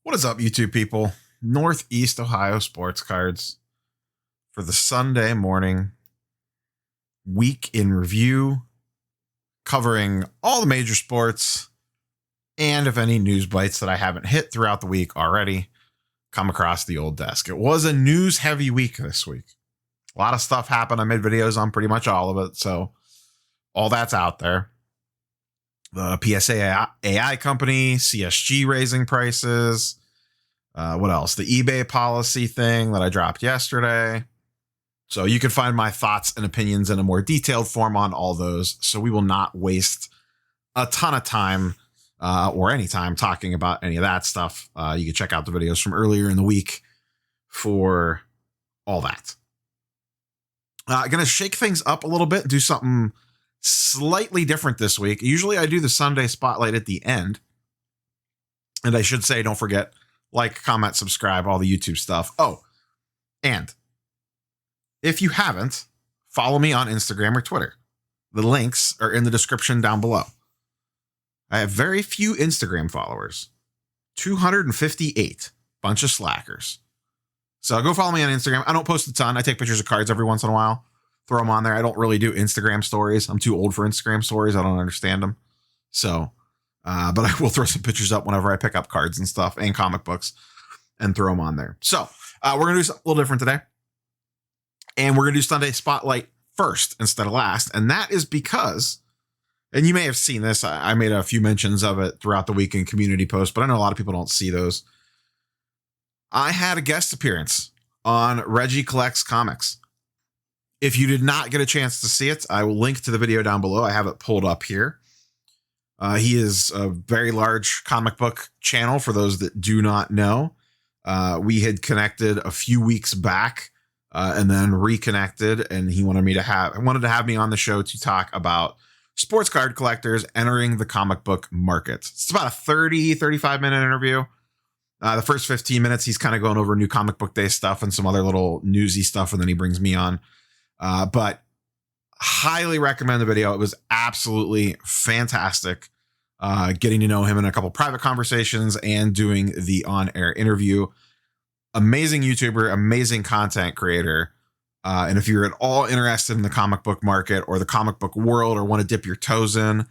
What is up, YouTube people? Northeast Ohio Sports Cards for the Sunday morning week in review, covering all the major sports and if any news bites that I haven't hit throughout the week already come across the old desk. It was a news heavy week this week. A lot of stuff happened. I made videos on pretty much all of it, so all that's out there. The PSA AI company, CSG raising prices. What else? The eBay policy thing that I dropped yesterday. So you can find my thoughts and opinions in a more detailed form on all those. So we will not waste a ton of time or any time talking about any of that stuff. You can check out the videos from earlier in the week for all that. Going to shake things up a little bit, do something slightly different this week. Usually I do the Sunday spotlight at the end. And I should say, don't forget, like, comment, subscribe, all the YouTube stuff. Oh, and if you haven't, follow me on Instagram or Twitter. The links are in the description down below. I have very few Instagram followers, 258, bunch of slackers. So go follow me on Instagram. I don't post a ton. I take pictures of cards every once in a while, throw them on there. I don't really do Instagram stories. I'm too old for Instagram stories. I don't understand them. So, but I will throw some pictures up whenever I pick up cards and stuff and comic books and throw them on there. So we're going to do something a little different today. And we're going to do Sunday Spotlight first instead of last. And that is because, and you may have seen this, I made a few mentions of it throughout the week in community posts, but I know a lot of people don't see those. I had a guest appearance on Regie Collects Comics. If you did not get a chance to see it, I will link to the video down below. I have it pulled up here. He is a very large comic book channel for those that do not know. We had connected a few weeks back and then reconnected, and he wanted to have me on the show to talk about sports card collectors entering the comic book market. It's about a 35 minute interview. The first 15 minutes, he's kind of going over new comic book day stuff and some other little newsy stuff, and then he brings me on. But highly recommend the video. It was absolutely fantastic. Getting to know him in a couple private conversations and doing the on-air interview. Amazing YouTuber, amazing content creator. And if you're at all interested in the comic book market or the comic book world or want to dip your toes in,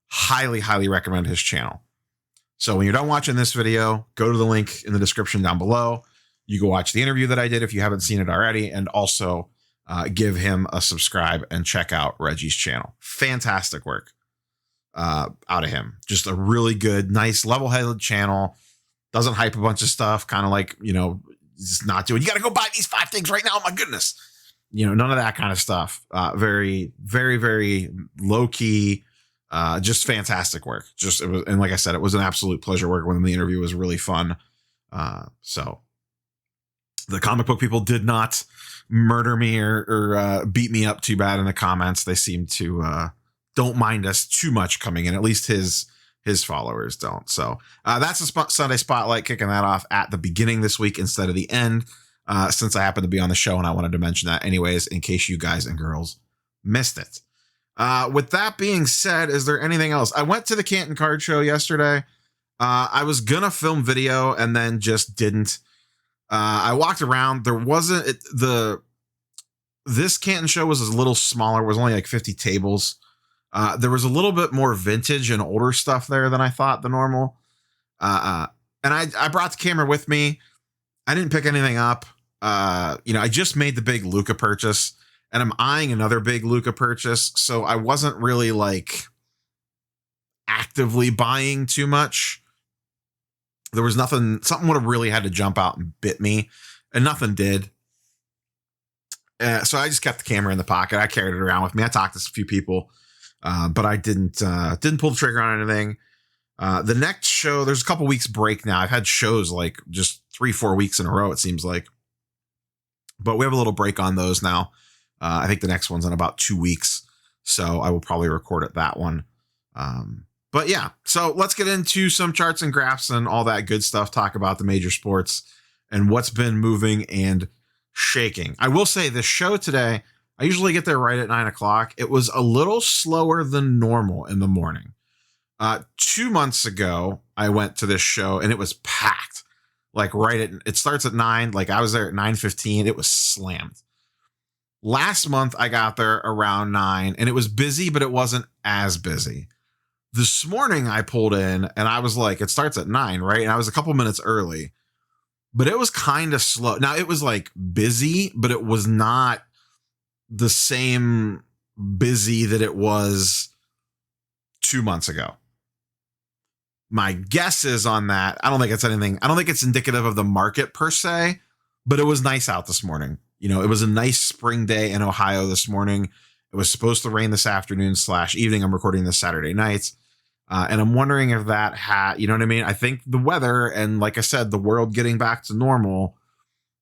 highly, highly recommend his channel. So when you're done watching this video, go to the link in the description down below. You go watch the interview that I did if you haven't seen it already, and also give him a subscribe and check out Reggie's channel. Fantastic work out of him. Just a really good, nice, level-headed channel. Doesn't hype a bunch of stuff, kind of like, just not doing, you got to go buy these 5 things right now. Oh my goodness. None of that kind of stuff. Very, very, very low key. Just fantastic work. It was, and like I said, it was an absolute pleasure working with him. The interview was really fun. So the comic book people did not murder me or beat me up too bad in the comments. They seem to don't mind us too much coming in. At least his followers don't. So that's the Sunday Spotlight, kicking that off at the beginning this week instead of the end, since I happened to be on the show and I wanted to mention that anyways, in case you guys and girls missed it. With that being said, is there anything else? I went to the Canton Card Show yesterday. I was gonna film video and then just didn't. I walked around. There wasn't this Canton show was a little smaller. It was only like 50 tables. There was a little bit more vintage and older stuff there than I thought the normal. And I brought the camera with me. I didn't pick anything up. I just made the big Luca purchase, and I'm eyeing another big Luca purchase. So I wasn't really like actively buying too much. There was nothing, something would have really had to jump out and bit me, and nothing did. So I just kept the camera in the pocket. I carried it around with me. I talked to a few people, but I didn't pull the trigger on anything. The next show, there's a couple weeks break now. I've had shows like just 3-4 weeks in a row, it seems like, but we have a little break on those now. I think the next one's in about 2 weeks, so I will probably record it that one. But yeah, so let's get into some charts and graphs and all that good stuff. Talk about the major sports and what's been moving and shaking. I will say the show today, I usually get there right at 9 o'clock. It was a little slower than normal in the morning. 2 months ago, I went to this show and it was packed. like it starts at 9. Like I was there at 9:15. It was slammed. Last month I got there around 9 and it was busy, but it wasn't as busy. This morning I pulled in and I was like, it starts at 9, right? And I was a couple minutes early, but it was kind of slow. Now it was like busy, but it was not the same busy that it was 2 months ago. My guess is on that. I don't think it's indicative of the market per se, but it was nice out this morning. You know, it was a nice spring day in Ohio this morning. It was supposed to rain this afternoon / evening. I'm recording this Saturday night. And I'm wondering if that you know what I mean? I think the weather and, like I said, the world getting back to normal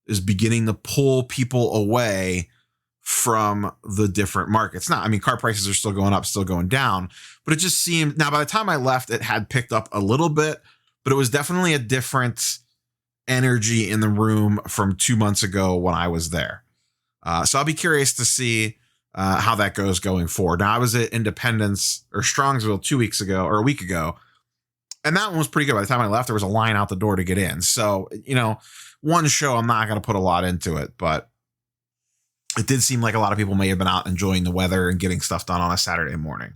is beginning to pull people away from the different markets. Now, I mean, car prices are still going up, still going down, but it just seemed, now by the time I left, it had picked up a little bit, but it was definitely a different energy in the room from 2 months ago when I was there. So I'll be curious to see how that goes going forward. Now, I was at Independence or Strongsville 2 weeks ago or a week ago, and that one was pretty good. By the time I left, there was a line out the door to get in. So, you know, one show, I'm not going to put a lot into it, but it did seem like a lot of people may have been out enjoying the weather and getting stuff done on a Saturday morning.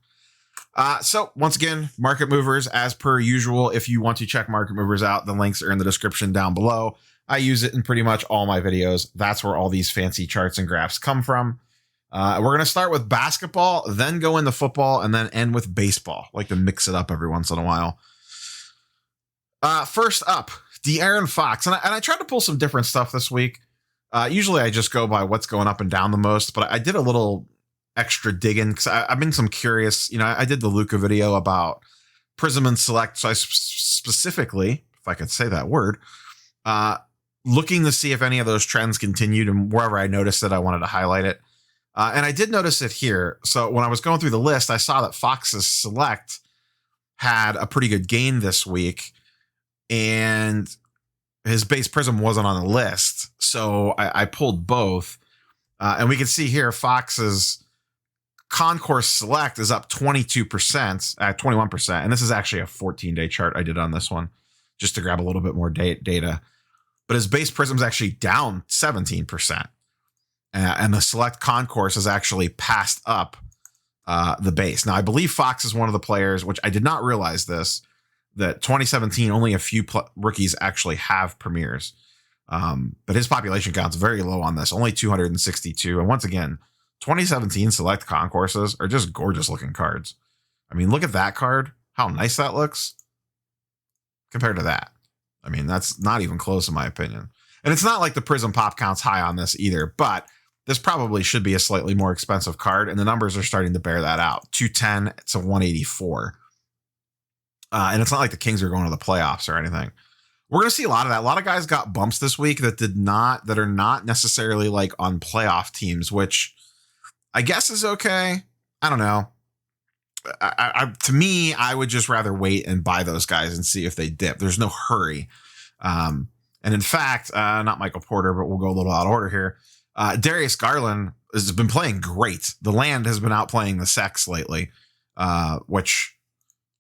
So once again, Market Movers, as per usual, if you want to check Market Movers out, the links are in the description down below. I use it in pretty much all my videos. That's where all these fancy charts and graphs come from. We're going to start with basketball, then go into football, and then end with baseball. I like to mix it up every once in a while. First up, De'Aaron Fox. And I tried to pull some different stuff this week. Usually I just go by what's going up and down the most, but I did a little extra digging because I've been some curious, you know, I did the Luka video about Prism and Select. So I specifically, if I could say that word, looking to see if any of those trends continued, and wherever I noticed it, I wanted to highlight it. And I did notice it here. So when I was going through the list, I saw that Fox's Select had a pretty good gain this week, and his base Prism wasn't on the list. So I pulled both. And we can see here Fox's Concourse Select is up 22%, 21%. And this is actually a 14-day chart I did on this one, just to grab a little bit more data. But his base Prism is actually down 17%. And the Select Concourse has actually passed up the base. Now, I believe Fox is one of the players, which I did not realize this, that 2017, only a few rookies actually have premieres. But his population count's very low on this, only 262. And once again, 2017 Select Concourses are just gorgeous looking cards. I mean, look at that card, how nice that looks compared to that. I mean, that's not even close in my opinion. And it's not like the Prism pop count's high on this either, but this probably should be a slightly more expensive card, and the numbers are starting to bear that out. 210 to 184. And it's not like the Kings are going to the playoffs or anything. We're going to see a lot of that. A lot of guys got bumps this week that are not necessarily like on playoff teams, which I guess is okay. I don't know. To me, I would just rather wait and buy those guys and see if they dip. There's no hurry. And in fact, not Michael Porter, but we'll go a little out of order here. Darius Garland has been playing great. The land has been outplaying the sex lately, which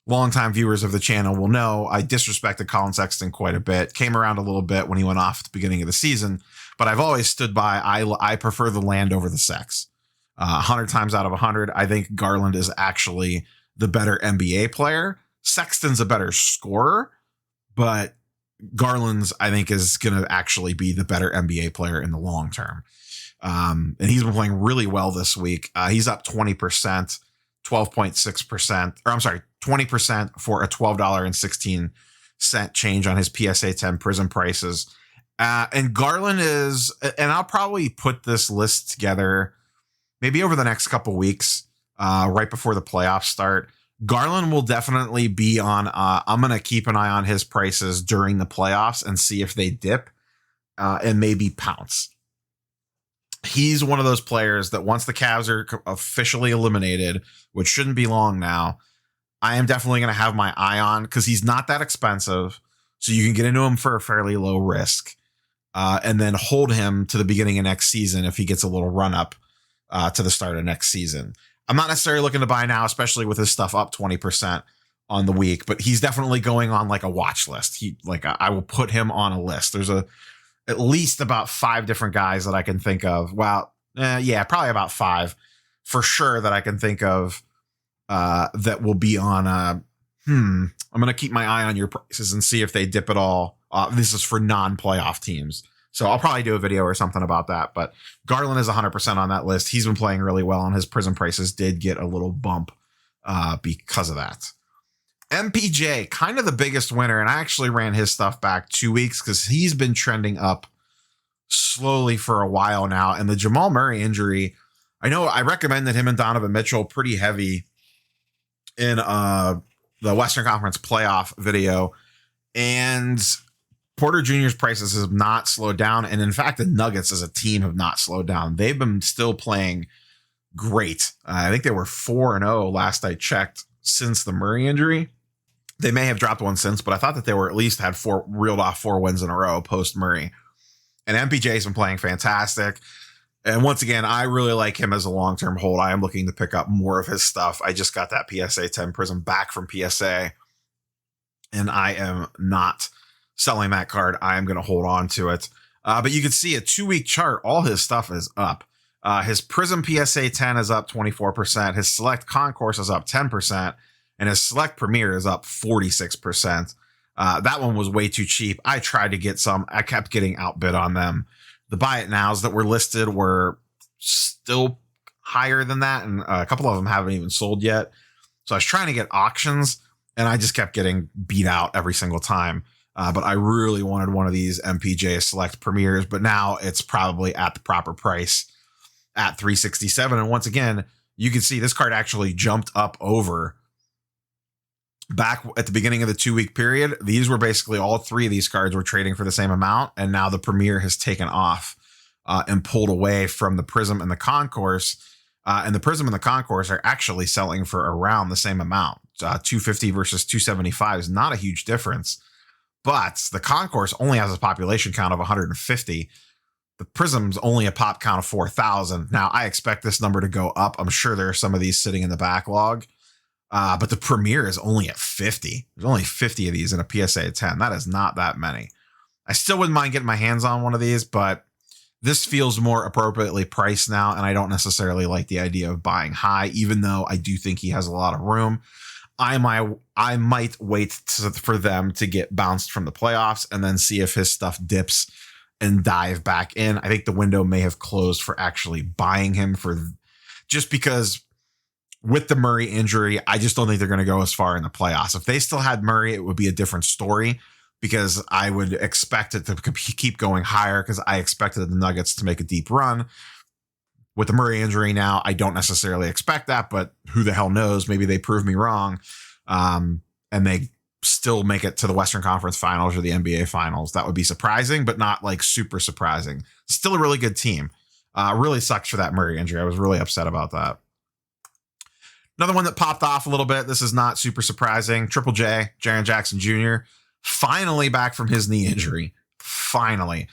longtime viewers of the channel will know I disrespected Colin Sexton quite a bit, came around a little bit when he went off at the beginning of the season, but I've always stood by, I prefer the land over the sex. 100 times out of 100, I think Garland is actually the better NBA player. Sexton's a better scorer, but Garland's, I think, is going to actually be the better NBA player in the long term. And he's been playing really well this week. He's up 20%, 12.6%, or I'm sorry, 20% for a $12.16 change on his PSA 10 Prism prices. And Garland is, and I'll probably put this list together maybe over the next couple weeks, right before the playoffs start. Garland will definitely be on. I'm going to keep an eye on his prices during the playoffs and see if they dip and maybe pounce. He's one of those players that once the Cavs are officially eliminated, which shouldn't be long now, I am definitely going to have my eye on because he's not that expensive. So you can get into him for a fairly low risk and then hold him to the beginning of next season if he gets a little run up to the start of next season. I'm not necessarily looking to buy now, especially with his stuff up 20% on the week, but he's definitely going on like a watch list. I will put him on a list. There's at least about 5 different guys that I can think of. Well, yeah, probably about 5 for sure that I can think of that will be on. I'm going to keep my eye on your prices and see if they dip at all. This is for non-playoff teams. So I'll probably do a video or something about that. But Garland is 100% on that list. He's been playing really well, and his Prism prices did get a little bump because of that. MPJ, kind of the biggest winner, and I actually ran his stuff back 2 weeks because he's been trending up slowly for a while now. And the Jamal Murray injury, I know I recommended him and Donovan Mitchell pretty heavy in the Western Conference playoff video, and Porter Jr.'s prices have not slowed down. And in fact, the Nuggets as a team have not slowed down. They've been still playing great. I think they were 4-0 last I checked since the Murray injury. They may have dropped one since, but I thought that they were at least had reeled off 4 wins in a row post Murray. And MPJ's been playing fantastic. And once again, I really like him as a long-term hold. I am looking to pick up more of his stuff. I just got that PSA 10 Prism back from PSA, and I am not selling that card. I am going to hold on to it. But you can see a 2-week chart. All his stuff is up. His Prism PSA 10 is up 24%. His Select Concourse is up 10%. And his Select Premier is up 46%. That one was way too cheap. I tried to get some. I kept getting outbid on them. The buy it nows that were listed were still higher than that. And a couple of them haven't even sold yet. So I was trying to get auctions, and I just kept getting beat out every single time. But I really wanted one of these MPJ Select Premiers. But now it's probably at the proper price at $367. And once again, you can see this card actually jumped up over. Back at the beginning of the 2-week period, these were basically all 3 of these cards were trading for the same amount. And now the Premier has taken off and pulled away from the Prism and the Concourse. And the Prism and the Concourse are actually selling for around the same amount. 250 versus 275 is not a huge difference. But the Concourse only has a population count of 150. The Prism's only a pop count of 4,000. Now, I expect this number to go up. I'm sure there are some of these sitting in the backlog. But the Premier is only at 50. There's only 50 of these in a PSA 10. That is not that many. I still wouldn't mind getting my hands on one of these, but this feels more appropriately priced now, and I don't necessarily like the idea of buying high, even though I do think he has a lot of room. I might wait for them to get bounced from the playoffs and then see if his stuff dips and dive back in. I think the window may have closed for actually buying him just because with the Murray injury, I just don't think they're going to go as far in the playoffs. If they still had Murray, it would be a different story because I would expect it to keep going higher because I expected the Nuggets to make a deep run. With the Murray injury now, I don't necessarily expect that, but who the hell knows? Maybe they prove me wrong and they still make it to the Western Conference Finals or the NBA Finals. That would be surprising, but not like super surprising. Still a really good team. Really sucks for that Murray injury. I was really upset about that. Another one that popped off a little bit. This is not super surprising. Triple J, Jaren Jackson Jr., finally back from his knee injury. Finally.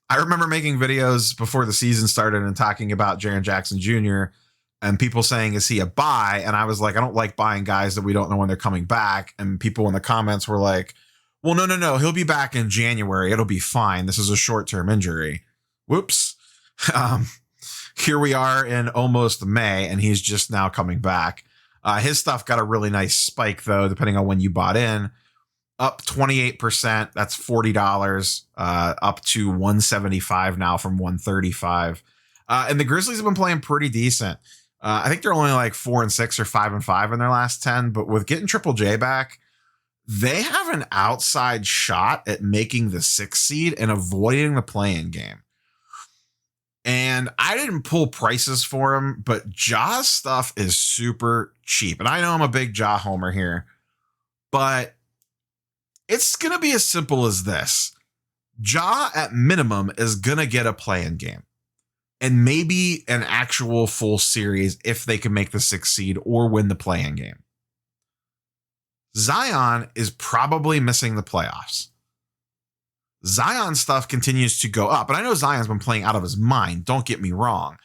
I remember making videos before the season started and talking about Jaren Jackson Jr. and people saying, is he a buy? And I was like, I don't like buying guys that we don't know when they're coming back. And people in the comments were like, well, no. He'll be back in January. It'll be fine. This is a short-term injury. Whoops. Here we are in almost May, and he's just now coming back. His stuff got a really nice spike, though, depending on when you bought in. Up 28%. That's $40. Up to $175 now from $135. And the Grizzlies have been playing pretty decent. I think they're only like 4-6 or 5-5 in their last 10. But with getting Triple J back, they have an outside shot at making the 6th seed and avoiding the play-in game. And I didn't pull prices for him, but Ja's stuff is super cheap. And I know I'm a big Ja homer here, but it's going to be as simple as this. Ja, at minimum, is going to get a play-in game. And maybe an actual full series if they can make the 6th seed or win the play-in game. Zion is probably missing the playoffs. Zion stuff continues to go up. And I know Zion's been playing out of his mind. Don't get me wrong.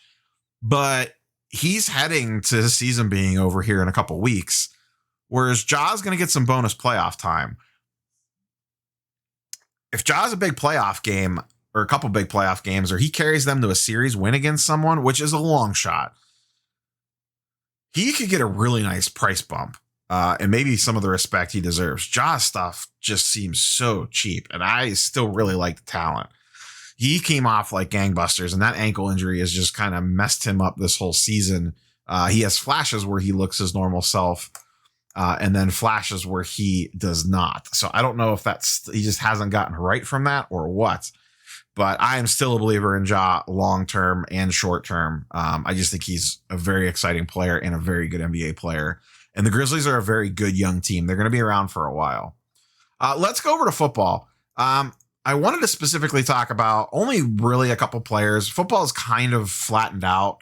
But he's heading to his season being over here in a couple weeks. whereas Ja's going to get some bonus playoff time. If Ja's a big playoff game or a couple big playoff games, or he carries them to a series win against someone, which is a long shot, he could get a really nice price bump and maybe some of the respect he deserves. Ja's stuff just seems so cheap, and I still really like the talent. He came off like gangbusters, and that ankle injury has just kind of messed him up this whole season. He has flashes where he looks his normal self, and then flashes where he does not. So I don't know if he just hasn't gotten right from that or what. But I am still a believer in Ja long-term and short-term. I just think he's a very exciting player and a very good NBA player. And the Grizzlies are a very good young team. They're going to be around for a while. Let's go over to football. I wanted to specifically talk about only really a couple players. Football is kind of flattened out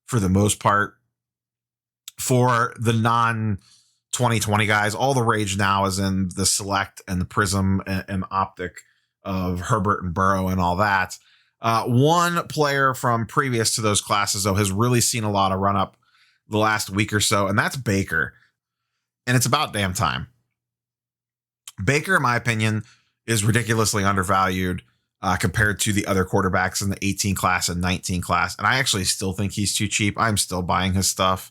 for the most part for the non-2020 guys. All the rage now is in the Select and the Prism and Optic of Herbert and Burrow and all that. One player from previous to those classes, though, has really seen a lot of run up the last week or so, and that's Baker. And it's about damn time. Baker, in my opinion, is ridiculously undervalued compared to the other quarterbacks in the 18 class and 19 class. And I actually still think he's too cheap. I'm still buying his stuff.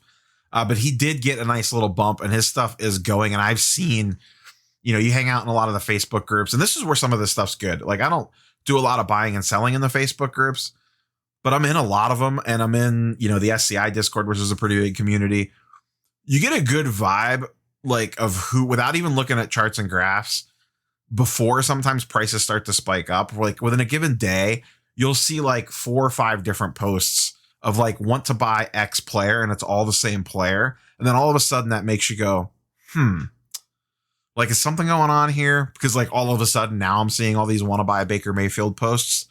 But he did get a nice little bump, and his stuff is going. And I've seen, you hang out in a lot of the Facebook groups, and this is where some of this stuff's good. Like, I don't do a lot of buying and selling in the Facebook groups, but I'm in a lot of them, and I'm in, the SCI Discord, which is a pretty big community. You get a good vibe, like, of who, without even looking at charts and graphs, before sometimes prices start to spike up. Like, within a given day, you'll see like 4 or 5 different posts of like, want to buy X player, and it's all the same player. And then all of a sudden that makes you go, like, is something going on here? Because like all of a sudden now I'm seeing all these want to buy Baker Mayfield posts.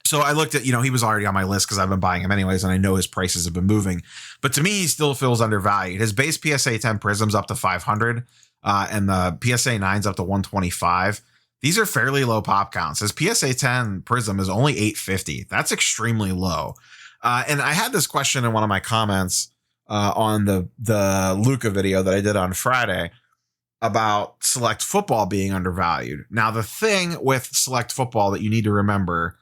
So I looked at, he was already on my list because I've been buying him anyways, and I know his prices have been moving. But to me, he still feels undervalued. His base PSA 10 Prism's up to 500, and the PSA 9's up to 125. These are fairly low pop counts. His PSA 10 Prism is only 850. That's extremely low. And I had this question in one of my comments on the Luca video that I did on Friday about Select Football being undervalued. Now, the thing with Select Football that you need to remember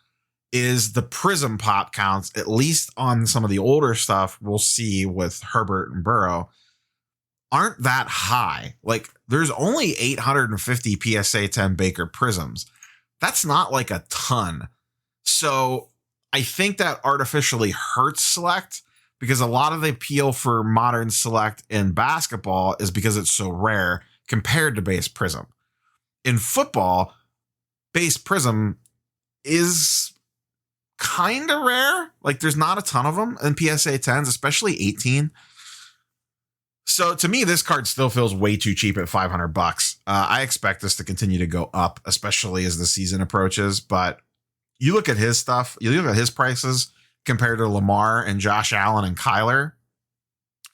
is the Prism pop counts, at least on some of the older stuff we'll see with Herbert and Burrow, aren't that high. Like, there's only 850 PSA 10 Baker Prisms. That's not like a ton. So I think that artificially hurts Select, because a lot of the appeal for modern Select in basketball is because it's so rare compared to base Prism. In football, base Prism is kind of rare. Like, there's not a ton of them in PSA 10s, especially 18. So to me, this card still feels way too cheap at $500. I expect this to continue to go up, especially as the season approaches. But you look at his stuff, you look at his prices compared to Lamar and Josh Allen and Kyler,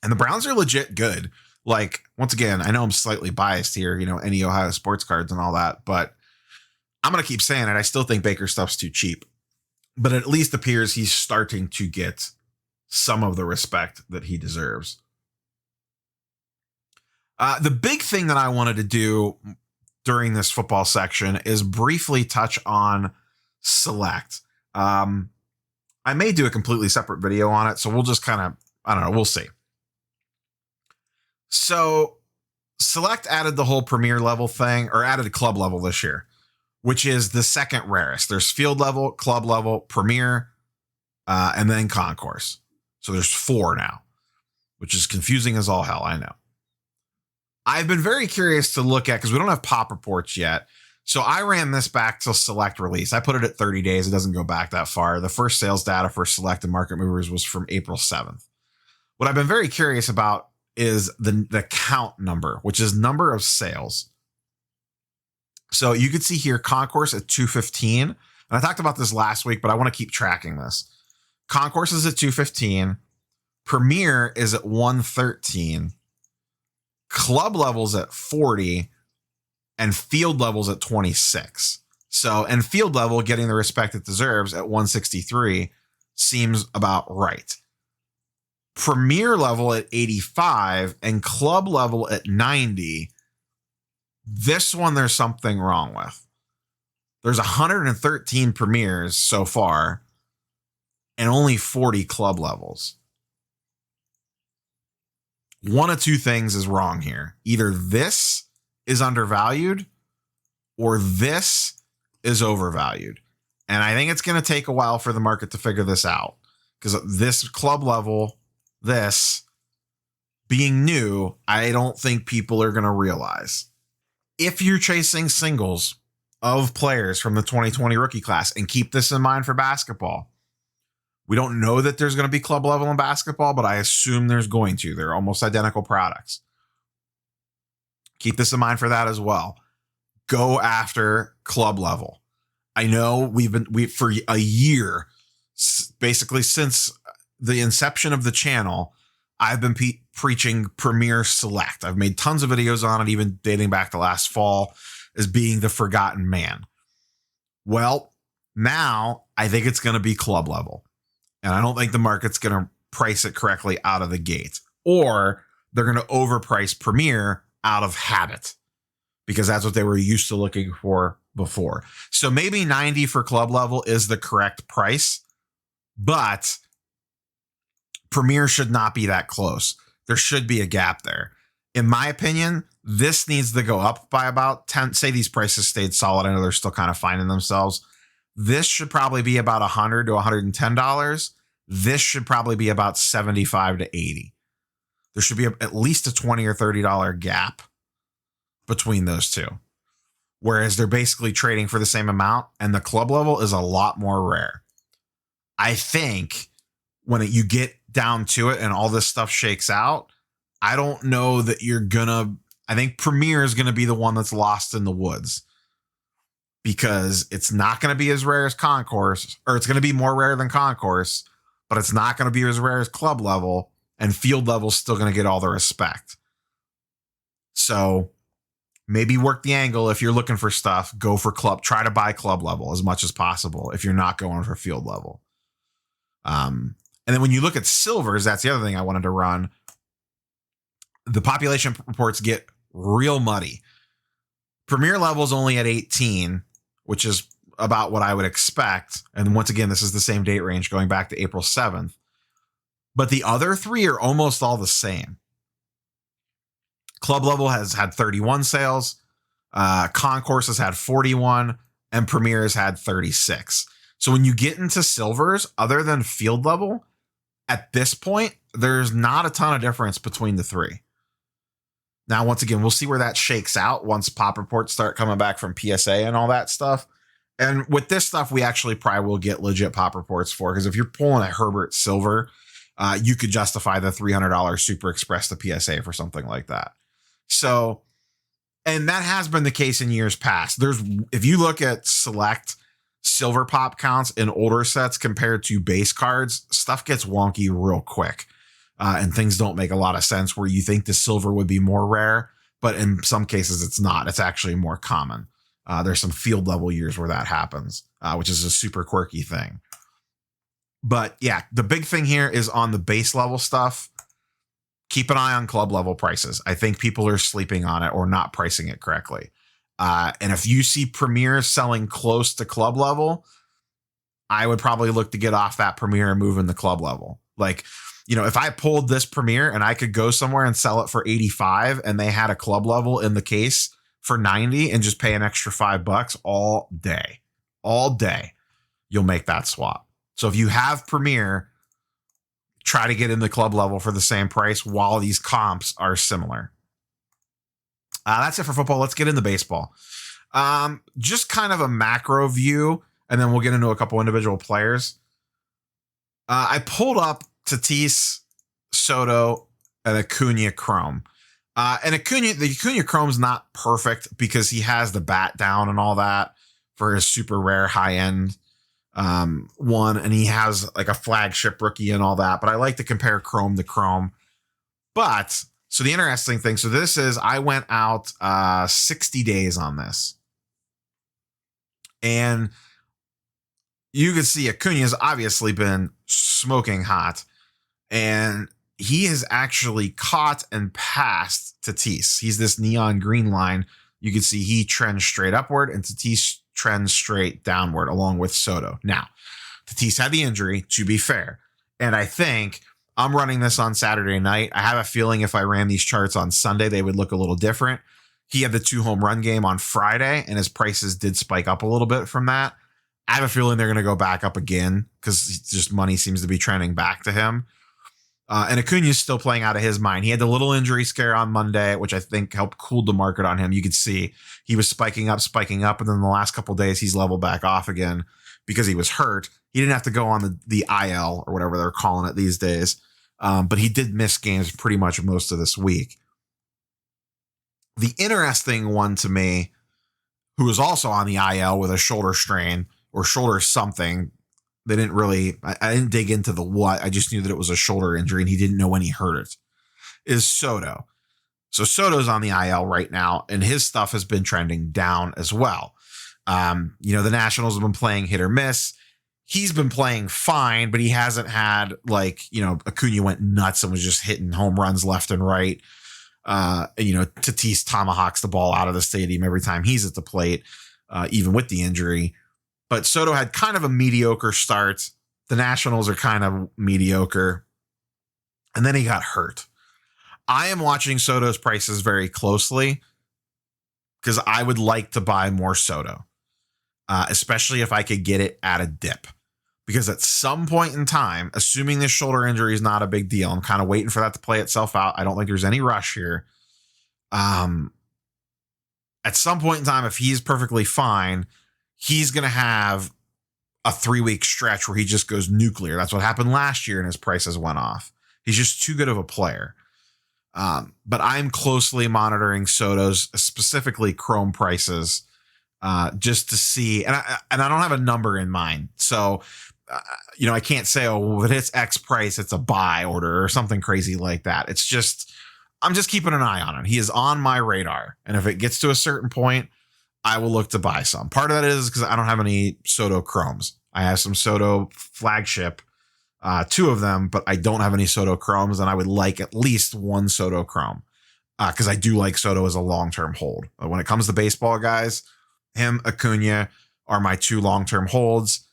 and the Browns are legit good. Like, once again, I know I'm slightly biased here, any Ohio sports cards and all that, but I'm going to keep saying it. I still think Baker's stuff's too cheap, but it at least appears he's starting to get some of the respect that he deserves. The big thing that I wanted to do during this football section is briefly touch on Select. I may do a completely separate video on it, so we'll just kind of, I don't know, we'll see. So Select added the whole premier level thing, or added a club level this year, which is the second rarest. There's field level, club level, premier, and then concourse. So there's 4 now, which is confusing as all hell, I know. I've been very curious to look at, because we don't have pop reports yet. So I ran this back to Select release. I put it at 30 days. It doesn't go back that far. The first sales data for Select and Market Movers was from April 7th. What I've been very curious about is the count number, which is number of sales. So you can see here Concourse at 215. And I talked about this last week, but I want to keep tracking this. Concourse is at 215. Premier is at 113. Club levels at 40. And field levels at 26. So, and field level getting the respect it deserves at 163 seems about right. Premier level at 85 and club level at 90. This one, there's something wrong with. There's 113 premiers so far and only 40 club levels. One of two things is wrong here. Either this is undervalued or this is overvalued. And I think it's going to take a while for the market to figure this out, because this club level, this being new, I don't think people are going to realize. If you're chasing singles of players from the 2020 rookie class, and keep this in mind for basketball, we don't know that there's going to be club level in basketball, but I assume there's going to. They're almost identical products. Keep this in mind for that as well. Go after club level. I know we for a year, basically since the inception of the channel, I've been preaching Premier Select. I've made tons of videos on it, even dating back to last fall, as being the forgotten man. Well, now I think it's going to be club level. And I don't think the market's going to price it correctly out of the gate. Or they're going to overprice Premier out of habit, because that's what they were used to looking for before. So maybe 90 for club level is the correct price, but Premier should not be that close. There should be a gap there. In my opinion, this needs to go up by about 10. Say these prices stayed solid. I know they're still kind of finding themselves. This should probably be about $100 to $110. This should probably be about $75 to $80. There should be at least a $20 or $30 gap between those two. Whereas they're basically trading for the same amount, and the club level is a lot more rare. I think when you get down to it and all this stuff shakes out, I don't know that I think Premier is going to be the one that's lost in the woods, because it's not going to be as rare as Concourse, or it's going to be more rare than Concourse, but it's not going to be as rare as club level, and field level is still going to get all the respect. So maybe work the angle. If you're looking for stuff, go for club, try to buy club level as much as possible if you're not going for field level. And then when you look at silvers, that's the other thing I wanted to run. The population reports get real muddy. Premier level is only at 18, which is about what I would expect. And once again, this is the same date range going back to April 7th. But the other three are almost all the same. Club level has had 31 sales. Concourse has had 41, and Premier has had 36. So when you get into silvers, other than field level, at this point, there's not a ton of difference between the three. Now, once again, we'll see where that shakes out once pop reports start coming back from PSA and all that stuff. And with this stuff, we actually probably will get legit pop reports for, because if you're pulling a Herbert Silver, you could justify the $300 Super Express to PSA for something like that. So, and that has been the case in years past. If you look at select silver pop counts in older sets compared to base cards, stuff gets wonky real quick. And things don't make a lot of sense, where you think the silver would be more rare, but in some cases it's not. It's actually more common. There's some field level years where that happens, which is a super quirky thing. But yeah, the big thing here is on the base level stuff. Keep an eye on club level prices. I think people are sleeping on it or not pricing it correctly. And if you see Premier selling close to club level, I would probably look to get off that Premier and move in the club level. Like, if I pulled this Premier and I could go somewhere and sell it for 85 and they had a club level in the case for 90 and just pay an extra $5 all day, you'll make that swap. So if you have Premier, try to get in the club level for the same price while these comps are similar. That's it for football. Let's get into baseball. Just kind of a macro view, and then we'll get into a couple individual players. I pulled up Tatis, Soto, and Acuna Chrome. And the Acuna Chrome's not perfect because he has the bat down and all that for his super rare high end one, and he has like a flagship rookie and all that. But I like to compare Chrome to Chrome. But so the interesting thing, so this is, I went out 60 days on this, and you can see Acuna's obviously been smoking hot. And he has actually caught and passed Tatis. He's this neon green line. You can see he trends straight upward and Tatis trends straight downward along with Soto. Now, Tatis had the injury, to be fair. And I think I'm running this on Saturday night. I have a feeling if I ran these charts on Sunday, they would look a little different. He had the 2 home run game on Friday, and his prices did spike up a little bit from that. I have a feeling they're going to go back up again because just money seems to be trending back to him. And Acuna's still playing out of his mind. He had the little injury scare on Monday, which I think helped cool the market on him. You could see he was spiking up. And then the last couple of days, he's leveled back off again because he was hurt. He didn't have to go on the IL or whatever they're calling it these days. But he did miss games pretty much most of this week. The interesting one to me, who was also on the IL with a shoulder strain or shoulder something, they didn't really, I didn't dig into the what. I just knew that it was a shoulder injury and he didn't know when he hurt it, is Soto. So Soto's on the IL right now and his stuff has been trending down as well. The Nationals have been playing hit or miss. He's been playing fine, but he hasn't had Acuna went nuts and was just hitting home runs left and right. Tatis tomahawks the ball out of the stadium every time he's at the plate, even with the injury. But Soto had kind of a mediocre start. The Nationals are kind of mediocre. And then he got hurt. I am watching Soto's prices very closely because I would like to buy more Soto, especially if I could get it at a dip. Because at some point in time, assuming this shoulder injury is not a big deal, I'm kind of waiting for that to play itself out. I don't think there's any rush here. At some point in time, if he's perfectly fine, he's going to have a 3-week stretch where he just goes nuclear. That's what happened last year and his prices went off. He's just too good of a player. But I'm closely monitoring Soto's, specifically Chrome prices, just to see. And I don't have a number in mind. So, I can't say, if it's X price, it's a buy order or something crazy like that. It's just, I'm just keeping an eye on it. He is on my radar. And if it gets to a certain point, I will look to buy some. Part of that is because I don't have any Soto Chromes. I have some Soto flagship, 2 of them, but I don't have any Soto Chromes, and I would like at least 1 Soto Chrome because I do like Soto as a long-term hold. When it comes to baseball, guys, him, Acuna are my 2 long-term holds.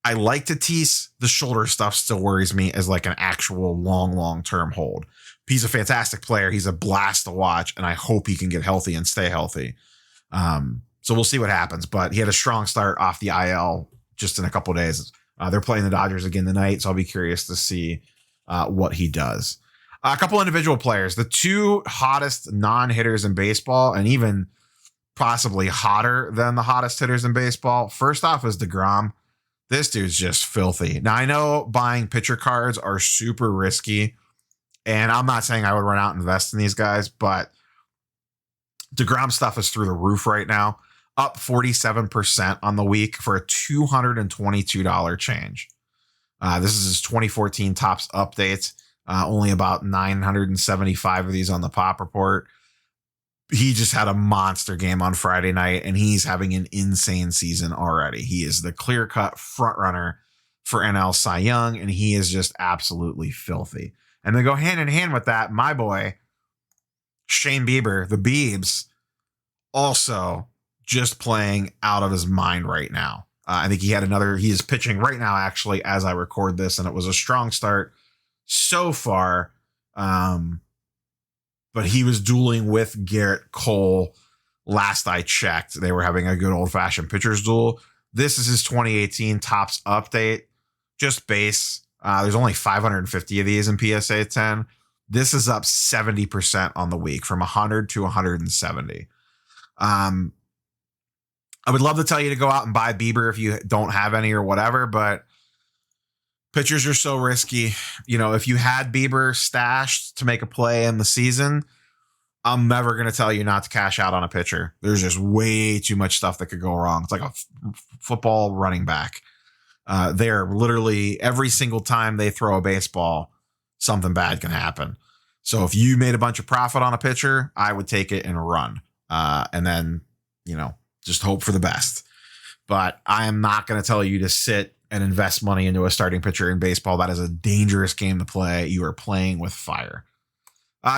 I like Tatis. The shoulder stuff still worries me as like an actual long-term hold. He's a fantastic player. He's a blast to watch, and I hope he can get healthy and stay healthy. So we'll see what happens, but he had a strong start off the IL just in a couple of days. They're playing the Dodgers again tonight, so I'll be curious to see what he does. A couple individual players, the 2 hottest non-hitters in baseball, and even possibly hotter than the hottest hitters in baseball. First off is DeGrom. This dude's just filthy. Now, I know buying pitcher cards are super risky, and I'm not saying I would run out and invest in these guys, but DeGrom stuff is through the roof right now, up 47% on the week for a $222 change. This is his 2014 Topps update. Only about 975 of these on the Pop Report. He just had a monster game on Friday night, and he's having an insane season already. He is the clear-cut front runner for NL Cy Young, and he is just absolutely filthy. And then go hand in hand with that, my boy, Shane Bieber, the Biebs, also just playing out of his mind right now. I think he is pitching right now, actually, as I record this, and it was a strong start so far. But he was dueling with Garrett Cole. Last I checked, they were having a good old-fashioned pitcher's duel. This is his 2018 Topps update, just base. There's only 550 of these in PSA 10. This is up 70% on the week, from 100 to 170. I would love to tell you to go out and buy Bieber if you don't have any or whatever, but pitchers are so risky. If you had Bieber stashed to make a play in the season, I'm never going to tell you not to cash out on a pitcher. There's just way too much stuff that could go wrong. It's like a football running back. They're literally, every single time they throw a baseball, something bad can happen. So if you made a bunch of profit on a pitcher, I would take it and run. And then, just hope for the best. But I am not going to tell you to sit and invest money into a starting pitcher in baseball. That is a dangerous game to play. You are playing with fire.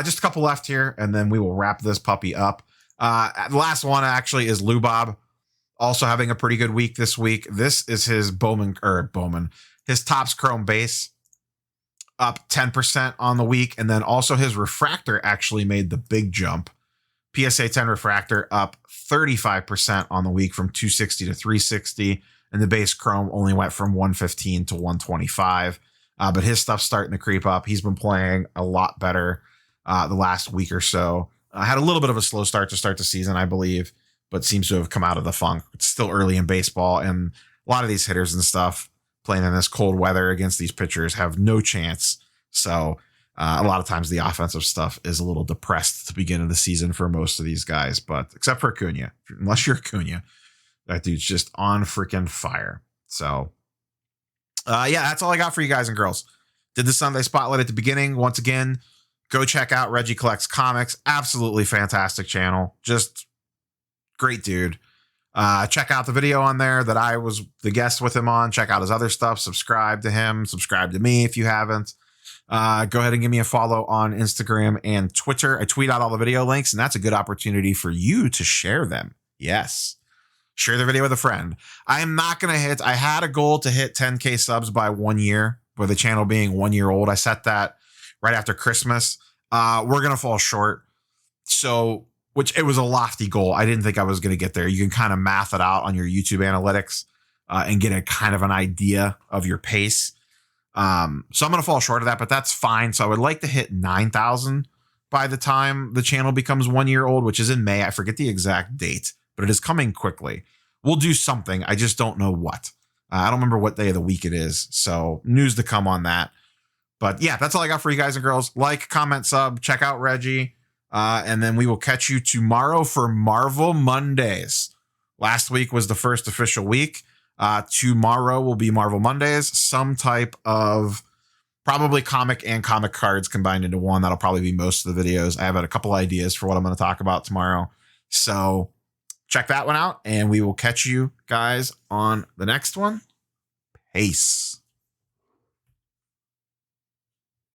Just a couple left here, and then we will wrap this puppy up. The last one actually is Lubob, also having a pretty good week this week. This is his his Topps Chrome base, up 10% on the week, and then also his refractor actually made the big jump. PSA 10 refractor up 35% on the week from 260 to 360, and the base Chrome only went from 115 to 125. But his stuff's starting to creep up. He's been playing a lot better the last week or so. Had a little bit of a slow start to start the season, I believe, but seems to have come out of the funk. It's still early in baseball, and a lot of these hitters and stuff playing in this cold weather against these pitchers have no chance. So a lot of times the offensive stuff is a little depressed at the beginning of the season for most of these guys, but except for Acuna, unless you're Acuna, that dude's just on freaking fire. So yeah, that's all I got for you guys and girls. Did the Sunday Spotlight at the beginning. Once again, go check out Regie Collects Comics. Absolutely fantastic channel. Just great dude. Check out the video on there that I was the guest with him on. Check out his other stuff. Subscribe to him. Subscribe to me if you haven't. Go ahead and give me a follow on Instagram and Twitter. I tweet out all the video links, and that's a good opportunity for you to share them. Yes. Share the video with a friend. I am not going to hit, I had a goal to hit 10K subs by 1 year, with the channel being 1 year old. I set that right after Christmas. We're going to fall short. So, which it was a lofty goal. I didn't think I was going to get there. You can kind of math it out on your YouTube analytics and get a kind of an idea of your pace. So I'm going to fall short of that, but that's fine. So I would like to hit 9,000 by the time the channel becomes 1 year old, which is in May. I forget the exact date, but it is coming quickly. We'll do something. I just don't know what. I don't remember what day of the week it is. So news to come on that. But yeah, that's all I got for you guys and girls. Like, comment, sub, check out Regie. And then we will catch you tomorrow for Marvel Mondays. Last week was the first official week. Tomorrow will be Marvel Mondays, some type of probably comic and comic cards combined into one. That'll probably be most of the videos. I have a couple ideas for what I'm going to talk about tomorrow. So check that one out, and we will catch you guys on the next one. Peace.